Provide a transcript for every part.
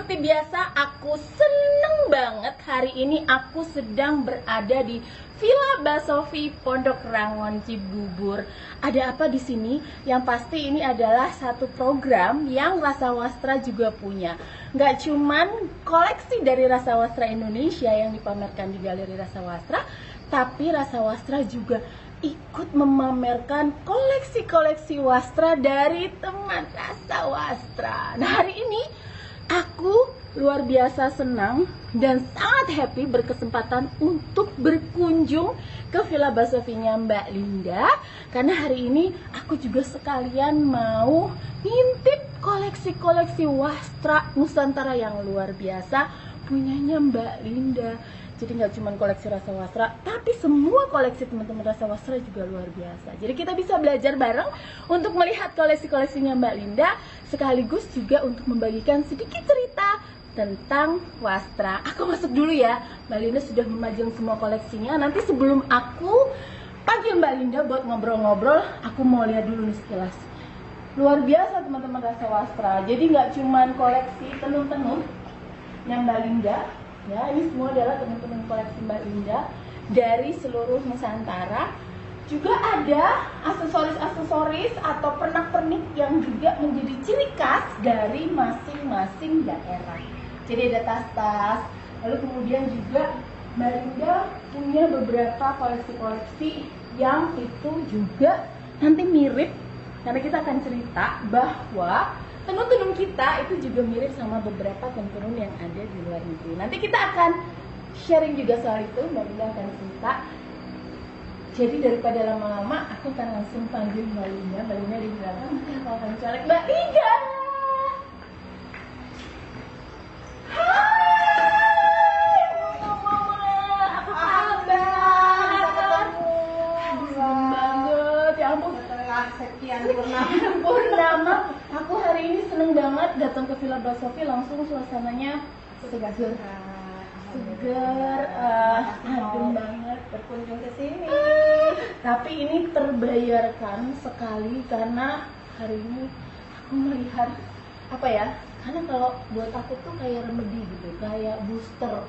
seperti biasa, aku seneng banget hari ini aku sedang berada di Villa Basofi Pondok Rangon Cibubur. Ada apa di sini? Yang pasti ini adalah satu program yang Rasa Wastra juga punya. Nggak cuman koleksi dari Rasa Wastra Indonesia yang dipamerkan di Galeri Rasa Wastra, tapi Rasa Wastra juga ikut memamerkan koleksi-koleksi wastra dari teman Rasa Wastra. Nah, hari ini aku luar biasa senang dan sangat happy berkesempatan untuk berkunjung ke Villa Basofinya Mbak Linda, karena hari ini aku juga sekalian mau ngintip koleksi-koleksi wastra Nusantara yang luar biasa punyanya Mbak Linda. Jadi nggak cuma koleksi Rasa Wastra, tapi semua koleksi teman-teman Rasa Wastra juga luar biasa. Jadi kita bisa belajar bareng untuk melihat koleksi-koleksinya Mbak Linda, sekaligus juga untuk membagikan sedikit cerita tentang wastra. Aku masuk dulu ya. Mbak Linda sudah memajang semua koleksinya. Nanti sebelum aku panggil Mbak Linda buat ngobrol-ngobrol, aku mau lihat dulu nih sekilas. Luar biasa teman-teman Rasa Wastra. Jadi nggak cuma koleksi tenun-tenun yang Mbak Linda, ya, ini semua adalah teman-teman koleksi Mbak Linda dari seluruh Nusantara. Juga ada aksesoris-aksesoris atau pernak-pernik yang juga menjadi ciri khas dari masing-masing daerah. Jadi ada tas-tas, lalu kemudian juga Mbak Linda punya beberapa koleksi-koleksi yang itu juga nanti mirip, karena kita akan cerita bahwa tenun-tenun kita itu juga mirip sama beberapa tenun yang ada di luar negeri. Nanti kita akan sharing juga soal itu, Mbak Linda akan cerita. Jadi daripada lama-lama, aku akan langsung panggil Mbak Linda. Mbak Linda di belakang, nanti aku akan colek Mbak Linda. Hai, Mama, apa kabar? Seneng banget, ya ampun. Sekian Purnama, aku hari ini seneng banget datang ke Villa Basofi, langsung suasananya segar, adem banget berkunjung ke sini. Tapi ini terbayarkan sekali karena hari ini aku melihat apa ya? Karena kalau buat aku tuh kayak remedi gitu, kayak booster.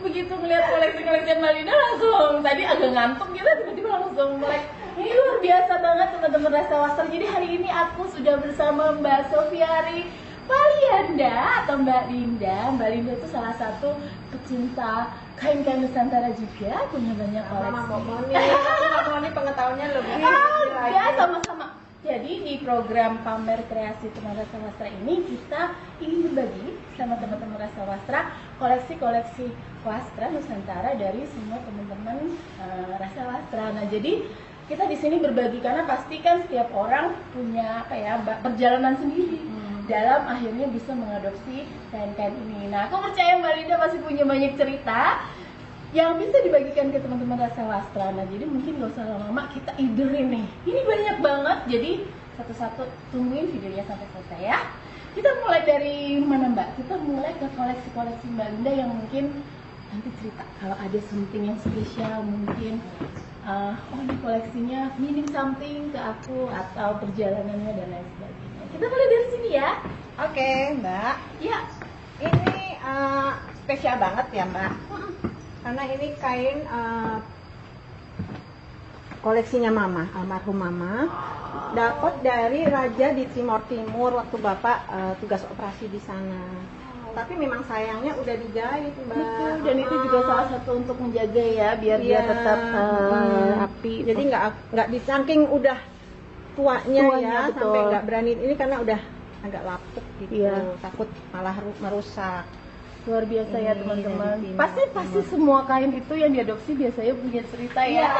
Begitu melihat koleksi-koleksi Mbak Linda langsung, tadi agak ngantuk gitu, tiba-tiba langsung melek. Ini luar biasa banget teman-teman Rasa Wastra. Jadi hari ini aku sudah bersama Mbak Sofiari Palianda atau Mbak Linda. Mbak Linda itu salah satu pecinta kain-kain Nusantara juga, punya banyak koleksi. Mama nih pengetahuannya lebih. Ya, sama-sama. Jadi di program pamer kreasi teman Rasa Wastra ini kita ingin berbagi sama teman-teman Rasa Wastra koleksi-koleksi wastra Nusantara dari semua teman-teman Rasa Wastra. Nah, jadi kita di sini berbagi karena pasti kan setiap orang punya apa ya, perjalanan sendiri dalam akhirnya bisa mengadopsi kain-kain ini. Nah, aku percaya Mbak Linda masih punya banyak cerita yang bisa dibagikan ke teman-teman Rasa Wastra. Nah, jadi mungkin gak usah lama-lama, kita idorin nih. Ini banyak banget, jadi satu-satu tungguin videonya sampai selesai ya. Kita mulai dari mana Mbak? Kita mulai ke koleksi-koleksi Mbak Linda yang mungkin nanti cerita kalau ada something yang spesial, mungkin oh ini koleksinya meaning something ke aku atau perjalanannya dan lain sebagainya. Kita mulai dari sini ya. Oke, Mbak. Ya. Ini spesial banget ya, Mbak. Karena ini kain koleksinya Mama, almarhum Mama. Dapat dari Raja di Timor Timur waktu Bapak tugas operasi di sana. Tapi memang sayangnya udah dijahit, Mbak. Betul, dan itu juga salah satu untuk menjaga ya, biar dia tetap rapi. Jadi nggak disangking udah tuanya ya, betul. Sampai nggak berani ini karena udah agak lapuk gitu, takut malah merusak. Luar biasa ya teman-teman. Pasti semua kain itu yang diadopsi biasanya punya cerita ya.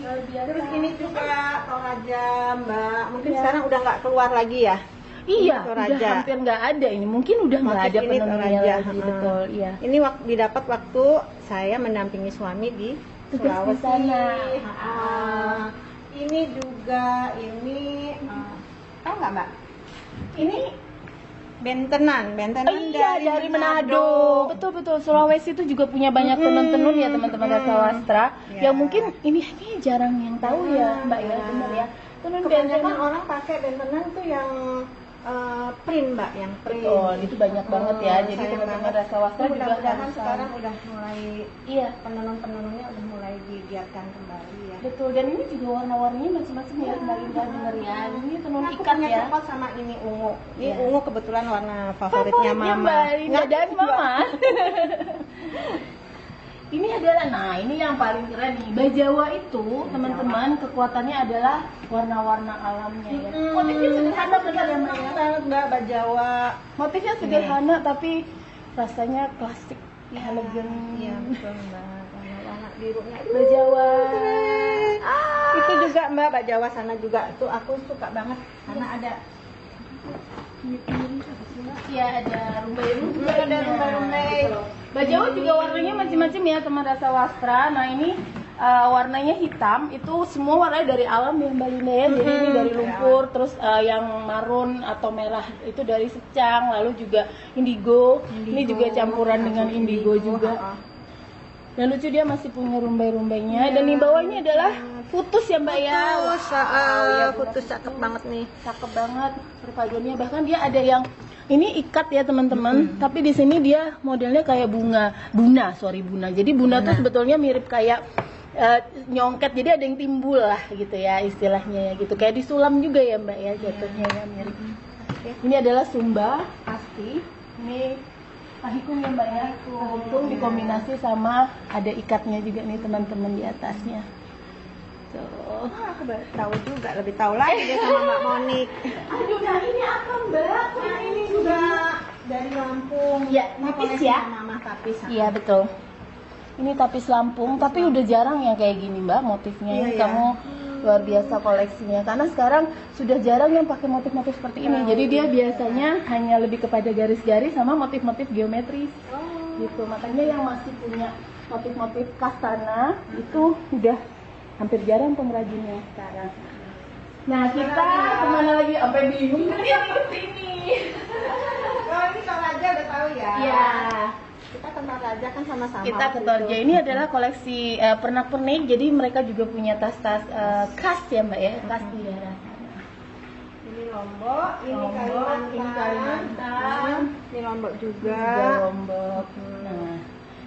Luar biasa. Terus ini juga Toraja, Mbak. Mungkin sekarang udah nggak keluar lagi ya. Iya, udah hampir nggak ada ini. Mungkin udah nggak ada penenunnya lagi, betul. Iya. Ini didapat waktu saya mendampingi suami di Sulawesi sana. Ini juga tahu nggak Mbak? Ini bentenan dari Manado. Betul. Sulawesi itu juga punya banyak tenun-tenun ya teman-teman Rasa Wastra. Yang mungkin ini jarang yang tahu ya Mbak ya, benar ya. Tenun kebanyakan orang pakai bentenan tuh yang print Mbak, yang print. Betul, itu banyak banget ya. Jadi sayang teman-teman banget. Rasa Wastra juga Mudah-mudahan harus sekarang udah mulai, iya, penenun-penenunnya udah mulai digiatkan kembali ya. betul. Dan ini juga warna-warninya macam-macam ya, Mbak Linda denger ya. Ini tenun Aku ikat punya ya. coklat sama ini ungu. Ini Iya. ungu kebetulan warna favoritnya Mama. Mbak Linda Nggak, dan juga. Mama. Ini adalah, nah ini yang paling keren nih. Bajawa itu teman-teman kekuatannya adalah warna-warna alamnya ya. Motifnya sederhana benar ya Mbak ya. Banget Mbak, Bajawa. Motifnya sederhana tapi rasanya klasik, elegan. Iya betul Mbak. Warna birunya. Bajawa. Keren. Itu juga Mbak, Bajawa sana juga. Itu aku suka banget karena ada Iya, ada rumbai-rumbai. Ada rumbai-rumbai. Bajawa juga warnanya macam-macam ya teman Rasa Wastra. Nah ini warnanya hitam, itu semua warnanya dari alam ya Mbak Linda ya. Jadi ini dari lumpur, terus yang marun atau merah itu dari secang, lalu juga indigo. Ini juga campuran dengan indigo juga. Dan lucu dia masih punya rumbai-rumbainya. Dan di bawahnya adalah putus ya Mbak ya. Putus, Iya, putus cakep banget nih. Cakep banget perpaduannya. Bahkan dia ada yang ini ikat ya teman-teman, tapi di sini dia modelnya kayak buna. Jadi buna tuh sebetulnya mirip kayak nyongket. Jadi ada yang timbul lah gitu ya istilahnya ya gitu. Kayak disulam juga ya Mbak ya jatuhnya ya mirip. Ini adalah sumba pasti. Ini pahikung ya Mbak ya. Pahikung dikombinasi sama ada ikatnya juga nih teman-teman di atasnya. Tuh. Aku baru tahu juga, lebih tahu lagi dia sama Mbak Monik. Aduh, nah ini apa Mbak? Nah ini juga dari Lampung. Ya, Ini tapis koleksi ya? Mama tapis. Iya betul. Ini tapis Lampung, tapi udah jarang ya kayak gini Mbak motifnya. Iya, Ini iya. kamu luar biasa koleksinya. Karena sekarang sudah jarang yang pakai motif-motif seperti ini. Jadi dia biasanya hanya lebih kepada garis-garis sama motif-motif geometris. Gitu. Makanya yang masih punya motif-motif khas sana itu udah hampir jarang pengrajinnya sekarang. Nah kita kemana lagi? Sampai bingung kan ya ini. Oh ini Toraja udah tahu ya? Iya. Kita ke Toraja kan sama-sama. Kita ke waktu Toraja. itu. Ini adalah koleksi pernak-pernik. Jadi mereka juga punya tas-tas khas ya Mbak ya, khas di daerah sana. Ini Lombok, ini Lombok, Kalimantan. ini Kalimantan. Ini Lombok juga. Juga Lombok. Nah,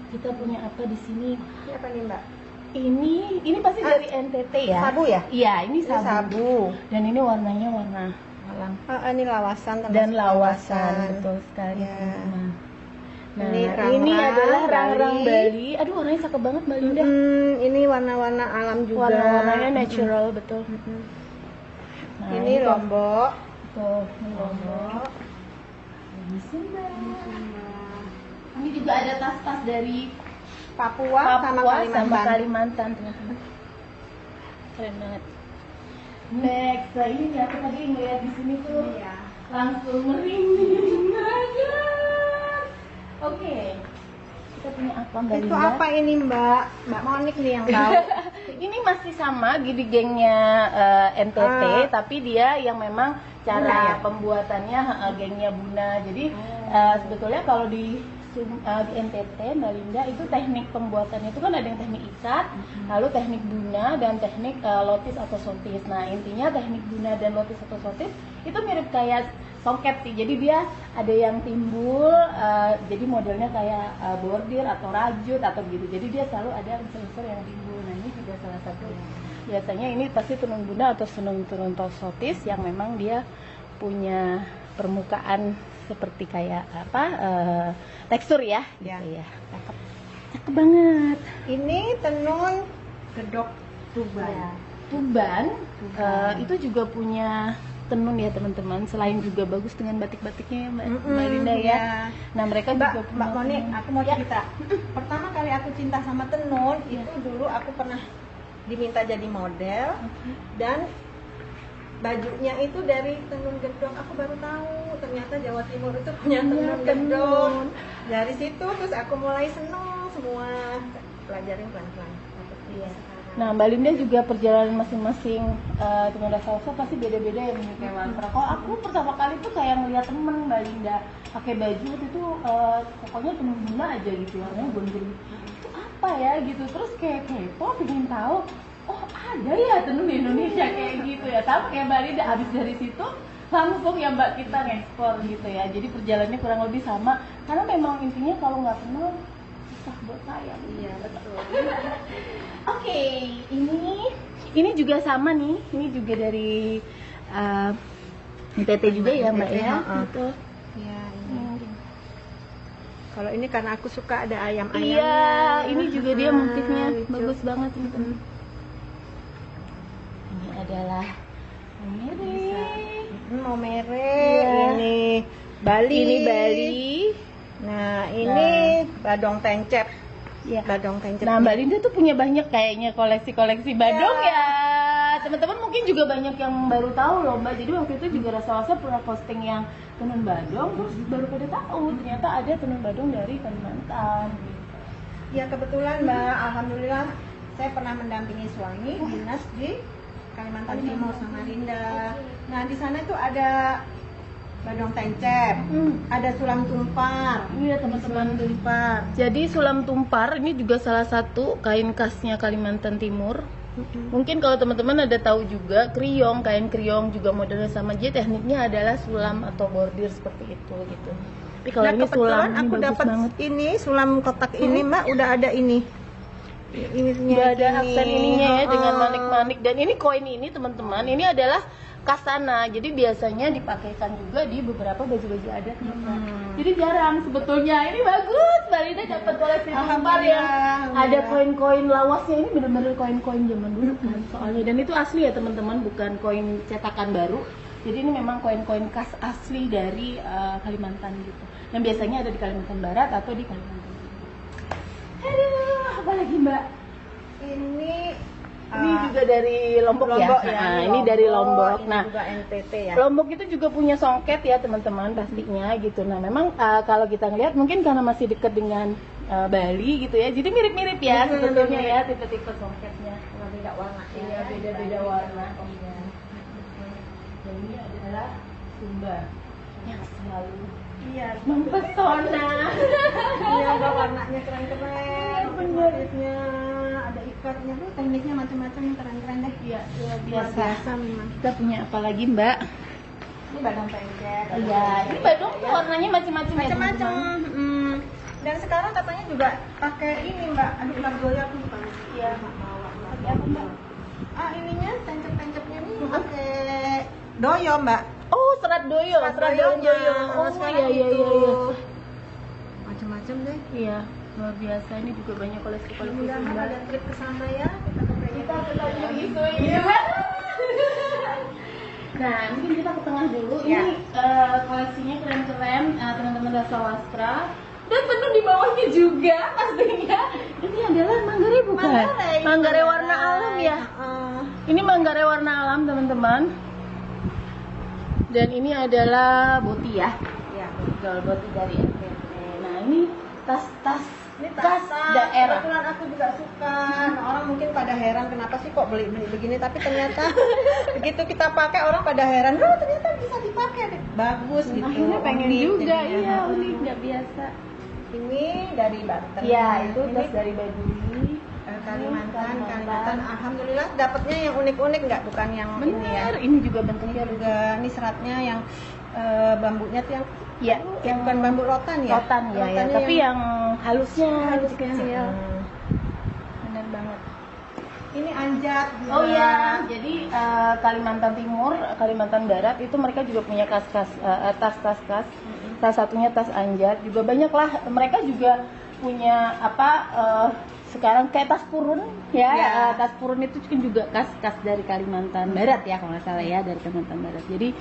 kita punya apa di sini? Ini apa nih Mbak? Ini pasti dari NTT ya. Sabu ya? Iya, ini Ini sabu. sabu. Dan ini warnanya warna alam. Ini lawasan termasuk Dan lawasan, betul sekali Ya. teman-teman. Nah, Ini ini rang-rang adalah rang-rang Bali. Bali. Aduh, warnanya cakep banget Mbak Linda. Ini warna-warna alam juga. Warna-warnanya natural betul. Nah, Ini Lombok. tuh, ini Lombok. Ini Sumba. Ini juga ada tas-tas dari Papua, sama Kalimantan. Kalimantan, teman-teman. Keren banget. Next, nah ini aku tadi ngeliat di sini tuh Iya. langsung merinding banget. Oke, kita punya apa Mbak Itu Linda? apa ini Mbak? Mbak Monik nih yang tahu. Ini masih sama gidi gengnya NTT, tapi dia yang memang cara Buna ya? pembuatannya gengnya Buna. Jadi sebetulnya kalau di NTT Mbak Linda itu teknik pembuatannya itu kan ada yang teknik ikat, lalu teknik Buna dan teknik lotis atau sotis. Nah intinya teknik Buna dan lotis atau sotis itu mirip kayak songket sih. Jadi dia ada yang timbul, jadi modelnya kayak bordir atau rajut atau gitu. Jadi dia selalu ada unsur-unsur yang timbul. Nah ini juga salah satunya. Biasanya ini pasti tenun Buna atau tenun sotis yang memang dia punya permukaan seperti kayak apa tekstur ya, Ya. gitu ya. Cakep banget. Ini tenun gedok Tuban. Ya. Tuban itu juga punya tenun ya teman-teman. Selain juga bagus dengan batik-batiknya ya Mbak Linda ya. Ya. Nah mereka juga punya Mbak Monik, tenun. aku mau Ya. cerita. Pertama kali aku cinta sama tenun itu dulu aku pernah diminta jadi model dan bajunya itu dari tenun gedok. Aku baru tahu ternyata Jawa Timur itu punya tenun gedok. Dari situ terus aku mulai seneng semua, pelajarin pelan-pelan. Iya. Nah Mbak Linda juga perjalanan masing-masing teman Rasa Wastra pasti beda-beda ya menyukai mantra. Kalau aku pertama kali tuh kayak ngeliat temen Mbak Linda pakai baju itu pokoknya tenun Buna aja gitu, warnanya gonjreng. Itu apa ya gitu, terus kayak kepo pengen tahu. Oh ada ya tenun di Indonesia kayak gitu ya, sama kayak Mbak Linda. Abis dari situ langsung ya Mbak kita ngekspor gitu ya. Jadi perjalanannya kurang lebih sama karena memang intinya kalau nggak kenal susah buat saya. Iya betul. Oke, ini juga sama nih. Ini juga dari NTT juga ya Mbak ya. Gitu. Iya ini. Kalau ini karena aku suka ada ayam-ayamnya. Iya, ini juga dia motifnya bagus banget gitu. Ini adalah mau merek, Iya. ini Bali. Ini Bali. Nah, ini badong tencep. Ya. Badong tencep. Nah, Mbak Linda tuh punya banyak kayaknya koleksi-koleksi badong ya. Teman-teman mungkin juga banyak yang baru tahu loh Mbak. Jadi waktu itu juga rasa-rasa pernah posting yang tenun badong, terus baru pada tahu ternyata ada tenun badong dari Kalimantan. Ya kebetulan Mbak, alhamdulillah saya pernah mendampingi suami dinas di Kalimantan Timur Samarinda. Nah di sana itu ada badong tencep, ada sulam tumpar. Iya teman-teman. Tumpar. Jadi sulam tumpar ini juga salah satu kain khasnya Kalimantan Timur. Mungkin kalau teman-teman ada tahu juga kriong, kain kriong juga modelnya sama aja, tekniknya adalah sulam atau bordir seperti itu gitu. Tapi kalau ini sulam kebetulan ini aku bagus dapat banget. ini sulam kotak ini Mbak, udah ada ini. Udah ada aksen ininya ya dengan Oh. manik-manik, dan ini koin ini teman-teman ini adalah kasana, jadi biasanya dipakaikan juga di beberapa baju-baju adat kita. Jadi jarang sebetulnya. Ini bagus, Mbak Linda dapat koleksi tumpar yang ada koin-koin lawasnya. Ini benar-benar koin-koin zaman dulu kan soalnya, dan itu asli ya teman-teman, bukan koin cetakan baru. Jadi ini memang koin-koin khas asli dari Kalimantan gitu. Yang biasanya ada di Kalimantan Barat atau di Kalimantan Timur. Aduh, apa lagi Mbak? Ini juga dari Lombok, ya. Nah, ini dari Lombok. Ini Nah, juga NTT ya. Lombok itu juga punya songket ya teman-teman pastinya gitu. Nah memang kalau kita ngeliat mungkin karena masih dekat dengan Bali gitu ya, jadi mirip-mirip ya sebetulnya ya tipe-tipe songketnya. Beda warna ya. Iya beda-beda warna. Iya. Dan ini adalah Sumba yang selalu Iya. mempesona. Iya, Mbak, warnanya keren-keren. Motifnya ada ikatnya tuh, tekniknya macam-macam yang keren-keren deh. Iya luar Luar biasa. biasa memang. Kita punya apa lagi Mbak? Ini badang tencep. Iya, ini badung tuh warnanya macam-macam ya Macam-macam. teman-teman. Dan sekarang katanya juga pakai ini Mbak. Aduh, ular doya tuh bukan. Iya. Pakai apa Mbak? Ininya tencep-tencepnya nih pakai doyo Mbak. Oh, serat doyo. Serat doyonya. Oh, Sekarang iya. itu. Macam-macam deh. Iya, luar biasa. Ini juga banyak koleksi-koleksi Mudah-mudahan Sumba. ada trip ke sana ya. Kita ke Gitu ya. Nah, mungkin kita ke tengah dulu. Ya. Ini koleksinya keren-keren, teman-teman Rasa Wastra. Dan tenun di bawahnya juga pastinya. Ini adalah Manggarai bukan? Manggarai warna alam ya. Ini Manggarai warna alam teman-teman. Dan ini adalah boti ya. Ya. Betul, boti dari NTT. Nah, ini tas-tas Ini khas tas daerah. kebetulan aku juga suka. Nah, orang mungkin pada heran kenapa sih kok beli-beli begini, tapi ternyata begitu kita pakai orang pada heran, loh ternyata bisa dipakai, bagus gitu. Akhirnya pengen Unik juga, jadinya. iya unik, nggak biasa. Ini dari Banten. Iya, itu Ini tas dari Badui. Kalimantan. Alhamdulillah dapatnya yang unik-unik, nggak bukan yang ini ya. Bener, ini juga bentuknya Juga ini seratnya yang bambunya tuh yang ya, yang bukan bambu rotan ya. rotan ya, Rotannya tapi yang halusnya kecil. Bener banget. Ini anjat juga. Oh iya, jadi Kalimantan Timur, Kalimantan Barat itu mereka juga punya tas-tas khas. Salah satunya tas anjat, juga banyak lah. Mereka juga punya sekarang kayak tas purun ya. Ya. Tas purun itu kan juga khas dari Kalimantan Barat ya kalau nggak salah ya, dari Kalimantan Barat. Jadi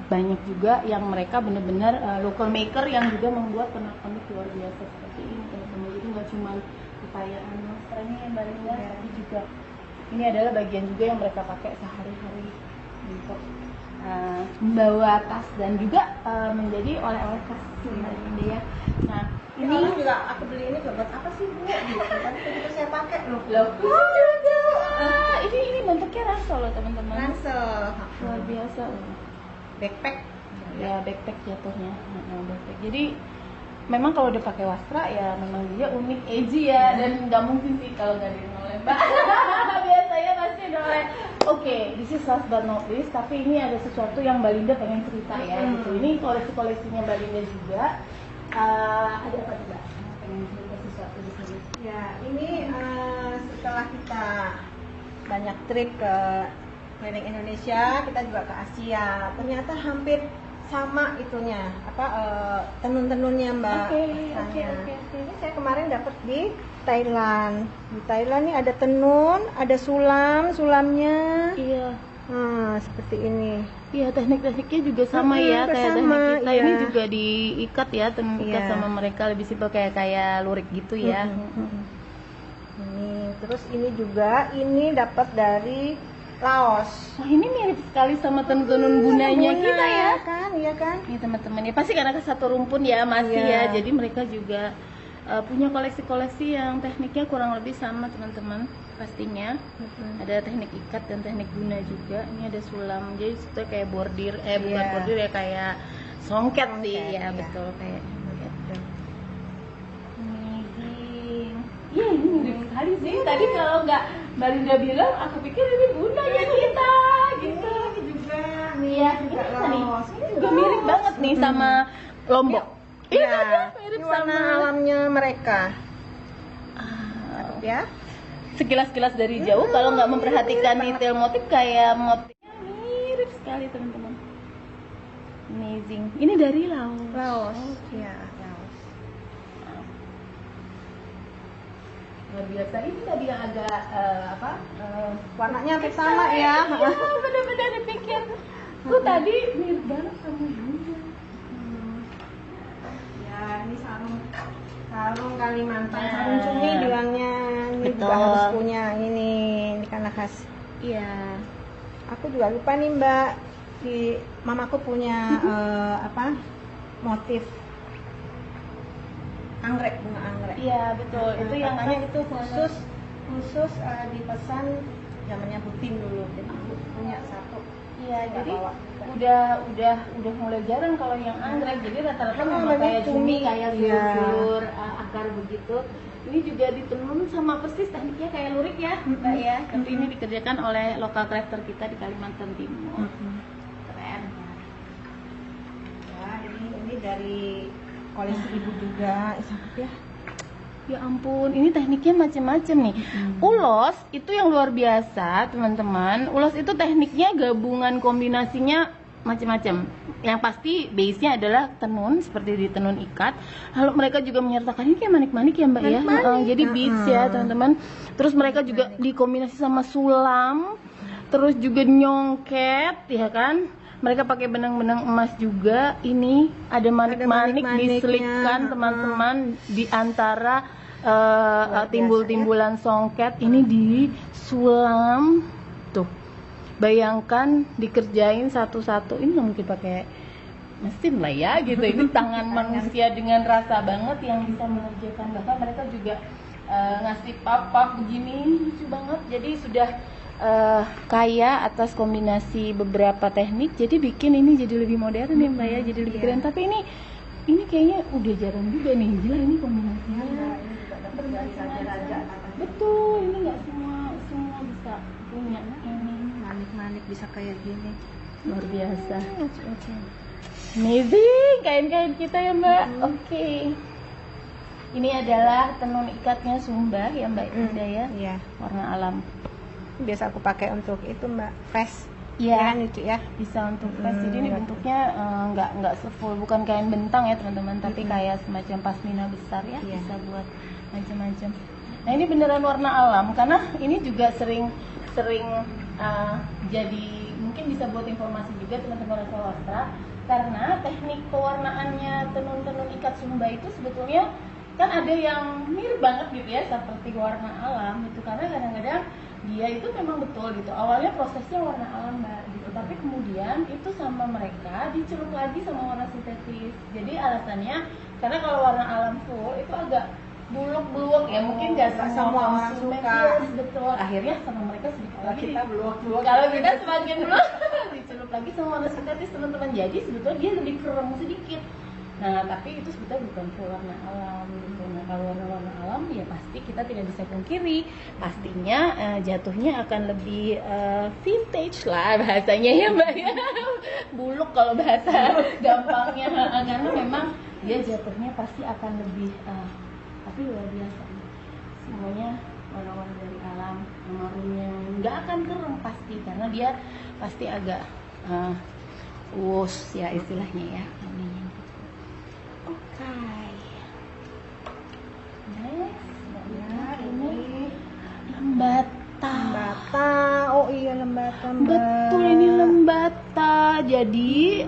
banyak juga yang mereka benar-benar local maker yang juga membuat pernak-pernik luar biasa seperti ini teman-teman. Jadi nggak cuma kekayaan monsternya yang Mbak Linda, tapi juga ini adalah bagian juga yang mereka pakai sehari-hari untuk membawa tas dan juga menjadi oleh-oleh khas Mbak Linda ya. Nah Ini orang juga aku beli ini buat apa sih Bu? Gitu. Tapi begitu saya pakai loh. ini bentuknya ransel loh teman-teman. Ransel. Luar biasa loh. Backpack. Ya backpack jatuhnya. Backpack. Jadi memang kalau udah pakai wastra ya memang dia unik edgy ya, dan nggak mungkin sih kalau nggak dinoleh Mbak. Biasanya pasti noleh. Oke, this is last but not least, tapi ini ada sesuatu yang Mbak Linda pengen cerita ya gitu. Ini koleksi-koleksinya Mbak Linda juga. Ada apa juga? Pengen cerita sesuatu di sini. Ya, ini setelah kita banyak trip ke keliling Indonesia, kita juga ke Asia. Ternyata hampir sama itunya, tenun-tenunnya Mbak. Oke. Ini saya kemarin dapat di Thailand. Di Thailand nih ada tenun, ada sulamnya. Iya. Nah, seperti ini. Iya, teknik-tekniknya juga sama ya kayak sama, teknik kita. iya. Ini juga diikat ya, tenun ikat Iya. sama mereka lebih simpel kayak lurik gitu ya. Ini, terus ini juga ini dapat dari Laos. Wah, ini mirip sekali sama tenun-tenun gunanya Guna, kita ya. kan, iya kan? Ini teman-teman ya pasti karena satu rumpun ya masih Iya. ya. Jadi mereka juga punya koleksi-koleksi yang tekniknya kurang lebih sama teman-teman pastinya. Ada teknik ikat dan teknik guna juga. Ini ada sulam. Jadi itu kayak bordir, bukan Iya. bordir ya, kayak songket sih Songket, ya, iya. betul kayak gitu. Amazing. Iya, ini mirip sekali sih. Tadi kalau nggak Mbak Linda bilang, aku pikir ini gunanya kita gitu. Ini juga nih, Iya, ini juga apa nih? Laos. Ini juga mirip banget nih sama Lombok. Iya, Iya, kan? Mirip ini warna sama alamnya mereka. Ah, Ya, sekilas-kilas dari jauh kalau nggak memperhatikan detail motif kayak motifnya mirip sekali teman-teman. Amazing. Ini dari Laos. Laos. Ya, Laos. Luar biasa. Ini tadi yang agak Warnanya hampir sama ya. Iya, benar-benar dipikir. Tadi mirip banget sama Bunda. Ya, ini sarung Kalimantan, Nah. sarung cumi bilangnya. Ini juga Betul. harus punya ini karena khas. Iya. Aku juga lupa nih Mbak, di mamaku punya motif anggrek, bunga anggrek. Iya, betul. Itu yang katanya khas itu khusus dipesan zamannya Putin dulu. Jadi aku punya satu. Iya, Nggak jadi bawa. udah mulai jarang kalau yang anggrek. Jadi rata-rata memang banyak kayak cumi, cumi. kayak Iya. sulur, akar begitu. Ini juga ditenun sama persis tekniknya kayak lurik ya, Mbak ya. Tapi ini dikerjakan oleh lokal crafter kita di Kalimantan Timur. Keren. Ya, ini dari koleksi ibu juga. Ya. Ya ampun, ini tekniknya macam-macam nih. Ulos itu yang luar biasa, teman-teman. Ulos itu tekniknya gabungan kombinasinya macam-macam. Yang pasti base-nya adalah tenun seperti di tenun ikat. Lalu mereka juga menyertakan ini kayak manik-manik ya, Mbak ya. Manik-manik. Jadi beads ya, teman-teman. Terus mereka juga dikombinasi sama sulam, terus juga nyongket, ya kan? Mereka pakai benang-benang emas juga. Ini ada manik-manik manik-maniknya. diselipkan teman-teman di antara timbul-timbulan songket. Ini di sulam tuh. Bayangkan dikerjain satu-satu. Ini nggak mungkin pakai mesin lah ya gitu. Ini tangan manusia dengan rasa banget yang bisa mengerjakan. Bahkan mereka juga ngasih pap-pap begini, lucu banget. Jadi sudah kaya atas kombinasi beberapa teknik, jadi bikin ini jadi lebih modern ya Mbak ya, jadi lebih Iya. keren. Tapi ini kayaknya udah jarang juga nih, gila ini kombinasinya. Ini juga dapat dari raja-raja. Betul, ini nggak semua bisa punya ini. Manik-manik bisa kayak gini. Luar biasa. Amazing, kain-kain kita ya Mbak. Oke. Ini adalah tenun ikatnya Sumba ya Mbak Indah ya, Iya. warna alam. Biasa aku pakai untuk itu Mbak, vest. Iya. Kan itu ya. Bisa untuk vest. Jadi ini bentuknya nggak sefull, bukan kain bentang ya teman-teman, tapi kayak semacam pasmina besar ya, Iya. bisa buat macam-macam. Nah ini beneran warna alam karena ini juga sering jadi mungkin bisa buat informasi juga teman-teman asal wastra, karena teknik pewarnaannya tenun-tenun ikat Sumba itu sebetulnya kan ada yang mirip banget gitu ya seperti warna alam gitu, karena kadang-kadang dia itu memang betul gitu awalnya prosesnya warna alam Mbak gitu, tapi kemudian itu sama mereka dicelup lagi sama warna sintetis. Jadi alasannya karena kalau warna alam full itu agak buluk-buluk ya, mungkin nggak semua orang konsumen, suka. yes, betul. Akhirnya sama mereka sedikit lagi Kita blok-blok. kalau kita semakin dulu dicelup lagi sama warna sintetis teman-teman. Jadi sebetulnya dia lebih keren sedikit Nah, tapi itu sebetulnya bukan full warna alam gitu. Nah, kalau warna-warna alam ya pasti kita tidak bisa pungkiri, pastinya jatuhnya akan lebih vintage lah bahasanya ya Mbak ya. Buluk kalau bahasa gampangnya, karena memang dia jatuhnya pasti akan lebih tapi luar biasa. Semuanya warna-warna dari alam, marunnya nggak akan kering pasti, karena dia pasti agak wush ya istilahnya ya. Oke. Next, ya ini lembata. Lembata, oh iya lembata Mbak. Betul, ini lembata. Jadi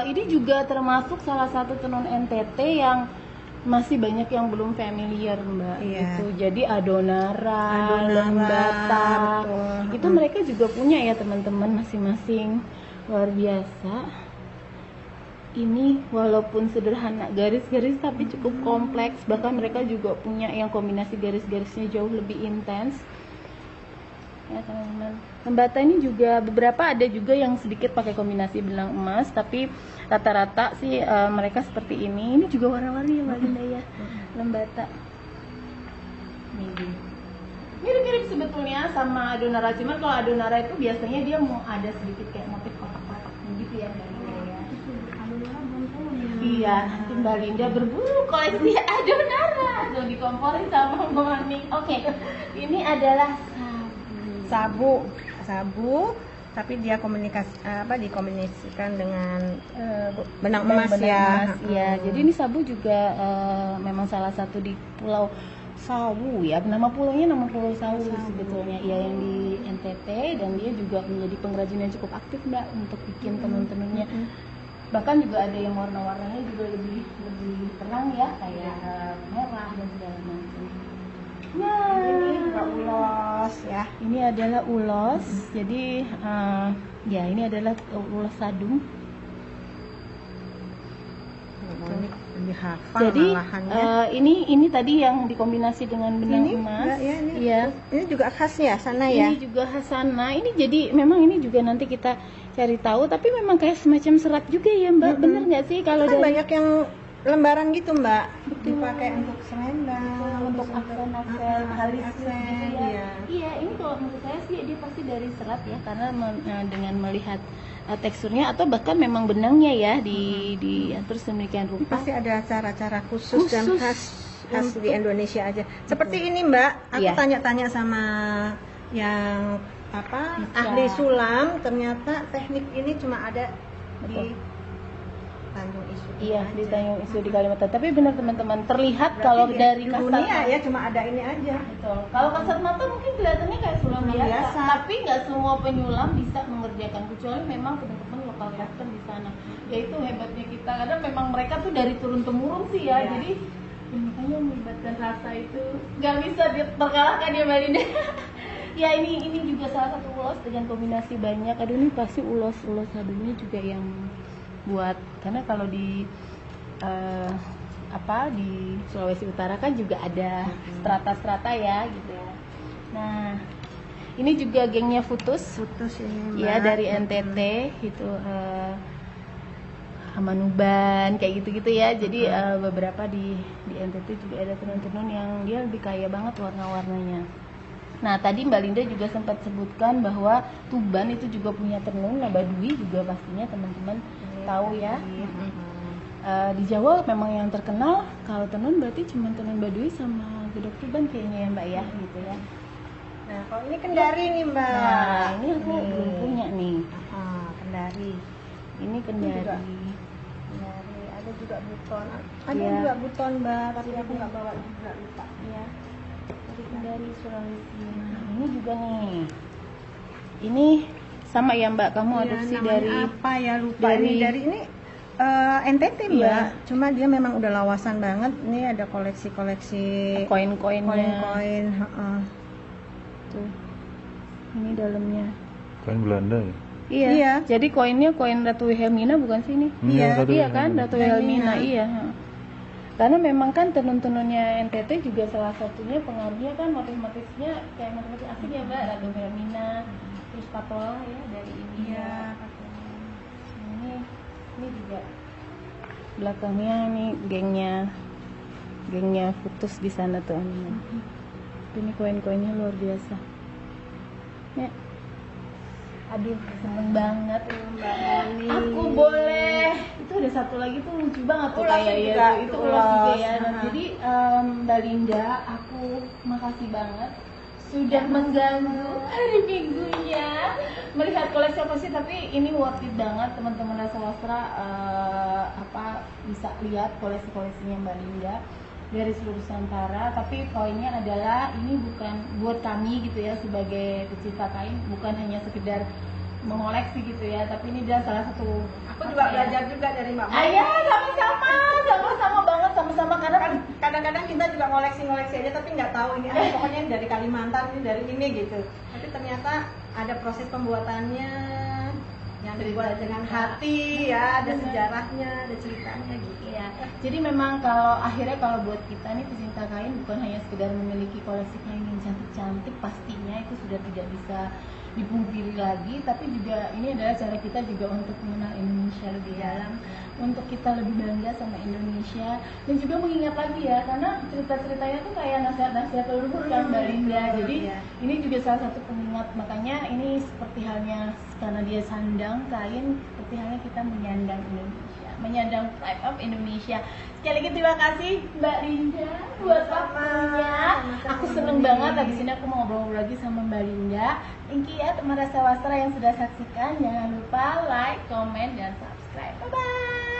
ini juga termasuk salah satu tenun NTT yang masih banyak yang belum familiar Mbak. Iya. Itu jadi adonara, lembata. betul. Itu mereka juga punya ya teman-teman masing-masing. Luar biasa. Ini walaupun sederhana garis-garis tapi cukup kompleks, bahkan mereka juga punya yang kombinasi garis-garisnya jauh lebih intens ya teman-teman. Lembata ini juga beberapa ada juga yang sedikit pakai kombinasi benang emas, tapi rata-rata sih mereka seperti ini. Ini juga warna-warni ya Mbak Linda ya, lembata. Mirip-mirip sebetulnya sama adonara, cuman kalau adonara itu biasanya dia mau ada sedikit kayak motif kotak-kotak gitu ya Mbak Linda ya. Iya, nanti Mbak Linda berburu koleksi adonara, so dikomporin sama Monik. Oke, ini adalah Sabu, tapi dia dikombinasikan dengan benang emas ya. Iya, jadi ini sabu juga memang salah satu di Pulau Sawu ya. Nama pulaunya nama Pulau Sawu sebetulnya. Iya, yang di NTT, dan dia juga menjadi pengrajin yang cukup aktif Mbak untuk bikin tenun-tenunnya. Bahkan juga ada yang warna-warnanya juga lebih terang ya, kayak merah dan segala macam. Nah, Ini juga ulos ya. ini adalah ulos. Jadi ya ini adalah ulos sadung. Lebih hafal Jadi malahannya. ini tadi yang dikombinasi dengan benang Ini emas. enggak ya, ini. Iya. Ini juga khasnya sana ya. Ini juga khasana. Ini jadi memang ini juga nanti kita cari tahu, tapi memang kayak semacam serat juga ya Mbak. Bener nggak sih kalau Kan dari banyak yang lembaran gitu Mbak, dipakai untuk selendang, untuk aksen halis aksen, gitu ya. iya. Iya, ini kalau menurut saya sih dia pasti dari serat ya, karena dengan melihat teksturnya atau bahkan memang benangnya ya diatur sedemikian Ini rupa. pasti ada cara-cara khusus dan khas untuk- di Indonesia aja. Seperti ini Mbak, aku Iya. tanya-tanya sama yang ahli sulam, ternyata teknik ini cuma ada di Tanjung Isu. Iya, di aja. Tanjung Isu di Kalimantan. Tapi benar teman-teman, terlihat Berarti kalau di dari dunia kasat ya cuma ada ini aja. betul. Kalau kasat mata mungkin kelihatannya kayak sulam Sulam biasa, biasa. tapi nggak semua penyulam bisa mengerjakan, kecuali memang teman-teman lokal crafter di sana. Yaitu hebatnya kita, karena memang mereka tuh dari turun temurun sih ya. Iya. Jadi ya makanya melibatkan rasa itu nggak bisa terkalahkan ya Mbak Linda. Ya ini juga salah satu ulos dengan kombinasi banyak. Aduh ini pasti ulos sadungnya juga yang buat, karena kalau di di Sulawesi Utara kan juga ada strata-strata ya gitu ya. Nah ini juga gengnya Futus Putus ini Mbak. ya, dari NTT itu Amanuban kayak gitu-gitu ya. Jadi beberapa di NTT juga ada tenun-tenun yang dia lebih kaya banget warna-warnanya. Nah tadi Mbak Linda juga sempat sebutkan bahwa Tuban itu juga punya tenun. Nah Baduy juga pastinya teman-teman tahu ya. Di Jawa memang yang terkenal kalau tenun berarti cuma tenun Baduy sama gedok Tuban kayaknya ya Mbak ya gitu ya. Nah, kalau ini kendari nih Mbak. Nah ini aku belum punya nih. Kendari. Ini kendari. Kendari. Ada juga buton. Ada Iya. juga buton Mbak, tapi aku nggak bawa juga lupa. Ya, dari Sulawesi. Nah, ini juga nih. Ini sama ya Mbak, kamu Iya, adopsi namanya dari apa ya lupa dari- ini NTT Mbak. Iya. Cuma dia memang udah lawasan banget. Ini ada koleksi-koleksi koin-koinnya. koin-koin. Tuh. Ini dalamnya. Koin Belanda ya? Iya. Iya. Jadi koinnya koin Ratu Wilhelmina bukan sih ini? Iya, Ratu Iya kan, Wilhelmina. Ratu Wilhelmina, iya. Karena memang kan tenun-tenunnya NTT juga salah satunya pengaruhnya kan motif-motifnya kayak motif-motif asing ya Mbak, Ratu Wilhelmina, terus Patola ya dari India. Iya. Ini juga belakangnya nih gengnya putus di sana tuh animenya. Ini koin-koinnya luar biasa ya. Aduh, seneng banget. Aku boleh. Itu ada satu lagi tuh lucu banget tuh kayak ya. Itu ulas juga ya. Nah, jadi Mbak Linda, aku makasih banget sudah mengganggu hari Minggunya melihat koleksi, tapi ini worth it banget teman-teman Rasa Wasra, bisa lihat koleksinya Mbak Linda dari seluruh Nusantara. Tapi poinnya adalah ini bukan buat kami gitu ya, sebagai pecinta kain, bukan hanya sekedar mengoleksi gitu ya, tapi ini adalah salah satu. Aku juga belajar juga dari Mbak. Iya, sama-sama banget, sama-sama, karena kadang-kadang kita juga ngoleksi aja tapi nggak tahu ini pokoknya ini dari Kalimantan, ini dari ini gitu. Tapi ternyata ada proses pembuatannya yang dibuat dengan hati ya, ada sejarahnya, ada ceritanya gitu ya. Jadi memang kalau buat kita nih pecinta kain, bukan hanya sekedar memiliki koleksi kain yang cantik-cantik, pastinya itu sudah tidak bisa dipungkiri lagi, tapi juga ini adalah cara kita juga untuk mengenal Indonesia lebih dalam, untuk kita lebih bangga sama Indonesia, dan juga mengingat lagi ya, karena cerita-ceritanya tuh kayak nasihat-nasihat leluhur kan Mbak Linda. Jadi ini juga salah satu pengingat, makanya ini seperti halnya karena dia sandang kain, seperti halnya kita menyandang Indonesia, menyandang pride of Indonesia. Sekali lagi terima kasih Mbak Linda buat waktunya. Aku seneng banget habis ini aku mau ngobrol lagi sama Mbak Linda. Thank you ya teman Rasa Wasra yang sudah saksikan. Jangan lupa like, comment, dan subscribe. Bye bye.